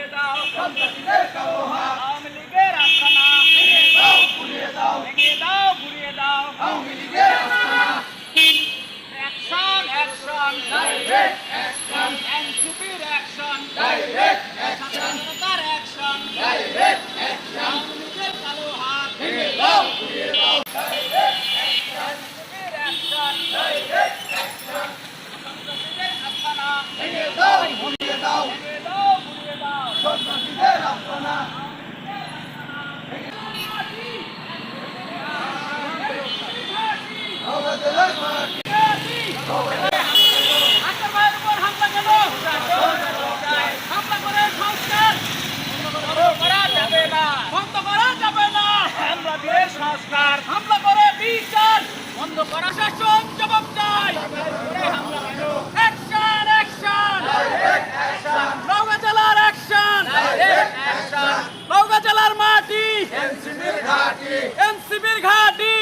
ঘুরিয়ে দাও সন্ত্রাসীদের কালো হাত আওয়ামী লীগের আস্তানা ভেঙে দাও ঘুরিয়ে দাও ভেঙে দাও ঘুরিয়ে দাও আওয়ামী লীগের আস্তানা অ্যাকশন অ্যাকশন ডাইরেক্ট অ্যাকশন এনসিপির অ্যাকশন ডাইরেক্ট অ্যাকশন সরকার অ্যাকশন ডাইরেক্ট অ্যাকশন আওয়ামী লীগের কালো হাত ভেঙে দাও ঘুরিয়ে দাও ডাইরেক্ট অ্যাকশন এনসিপির অ্যাকশন ডাইরেক্ট অ্যাকশন সন্ত্রাসীদের আস্তানা ভেঙে দাও ঘুরিয়ে দাও ভেঙে দাও ঘুরিয়ে দাও সন্ত্রাসীদের আস্তানা হামলা করে বিচার বন্ধ করা শাসন জবাব চাই অ্যাকশন অ্যাকশন নওগাঁ জেলার অ্যাকশন নওগাঁ জেলার মাটি এনসিপির ঘাঁটি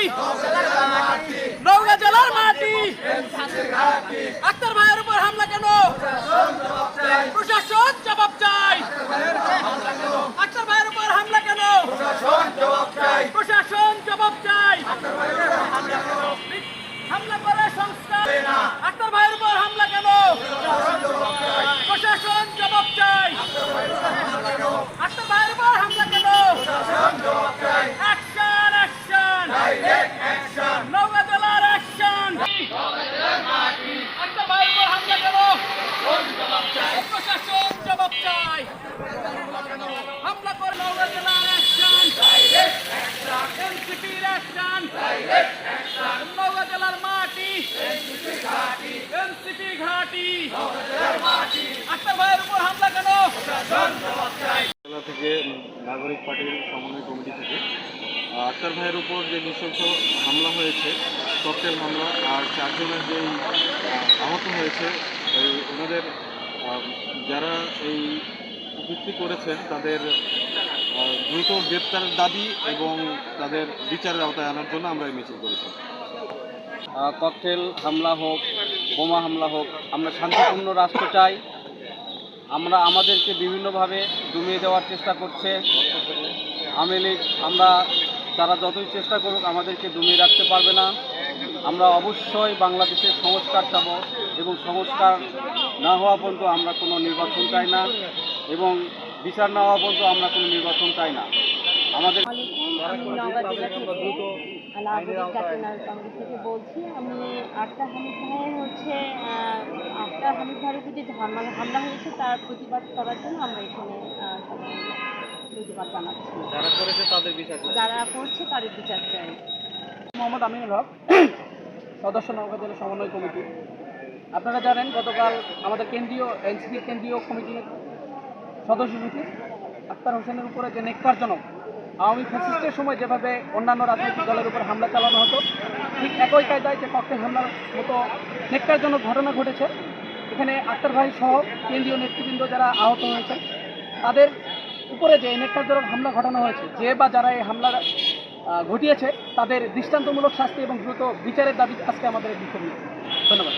নওগাঁ জেলার মাটি আক্তার ভাইয়ের উপর হামলা কেন প্রশাসন জবাব চাই আক্তার ভাইয়ের উপর হামলা কেন প্রশাসন জবাব চাই হামলা করে সংস্থা আক্তার ভাইয়ের উপর হামলা কেন প্রশাসন জবাব চাই আক্তার ভাইয়ের উপর হামলা কেন অ্যাকশন অ্যাকশন নওগাঁ জেলার অ্যাকশন আক্তার ভাইয়ের উপর হামলা কেন প্রশাসন জবাব চাই হামলা করে নওগাঁ জেলার অ্যাকশন এনসিপির অ্যাকশন নওগাঁ জেলার মাটি এনসিপি ঘাঁটি আক্তার ভাইয়ের উপর হামলা কেন জেলা থেকে নাগরিক পার্টির সমন্বয় কমিটি থেকে আক্তার ভাইয়ের উপর যে নৃশংস হামলা হয়েছে ককটেল হামলা আর 4 জনের যেই আহত হয়েছে ওনাদের যারা এই কৃত্যি করেছেন তাদের দ্রুত গ্রেপ্তারের দাবি এবং তাদের বিচারের আওতায় আনার জন্য আমরা এই মিছিল করেছি। ককটেল হামলা হোক, বোমা হামলা হোক, আমরা শান্তিপূর্ণ রাষ্ট্র চাই। আমরা আমাদেরকে বিভিন্নভাবে দমিয়ে দেওয়ার চেষ্টা করছে আওয়ামী লীগ। তারা যতই চেষ্টা করুক আমাদেরকে দমিয়ে রাখতে পারবে না। আমরা অবশ্যই বাংলাদেশের সংস্কার চাব এবং সংস্কার না হওয়া পর্যন্ত আমরা কোনো নির্বাচন চাই না এবং বিচার না হওয়া পর্যন্ত আমরা কোনো নির্বাচন চাই না। আমাদের আমি নওগাঁ জেলা থেকে নাগরিক জাতীয় নাগরিক কংগ্রেস থেকে বলছি। আমি আক্তার হামিদ ভাইয়ের আক্তার হামিদ ভাইয়ের উপর যে হামলা হয়েছে তার প্রতিবাদ করার জন্য আমরা এখানে প্রতিবাদ জানাচ্ছি। যারা করেছে তাদের বিচার চাই। যারা করছে তাদের বিচার চাই। মোহাম্মদ আমিনুল হক, সদস্য নওগাঁ জেলা সমন্বয় কমিটি। আপনারা জানেন গতকাল আমাদের এনসিপির কেন্দ্রীয় কমিটির সদস্য সচিব আক্তার হোসেনের উপরে যে নেককারজনক আওয়ামী ফ্যাসিস্টের সময় যেভাবে অন্যান্য রাজনৈতিক দলের উপর হামলা চালানো হতো, ঠিক একই কায়দায় যে ককটেল হামলার মতো নেককারজনক ঘটনা ঘটেছে। এখানে আক্তার ভাই সহ কেন্দ্রীয় নেতৃবৃন্দ যারা আহত হয়েছেন তাদের উপরে যে নেককারজনক হামলা ঘটানো হয়েছে, যে বা যারা এই হামলা ঘটিয়েছে তাদের দৃষ্টান্তমূলক শাস্তি এবং দ্রুত বিচারের দাবি আজকে আমাদের বিক্ষোভ। ধন্যবাদ।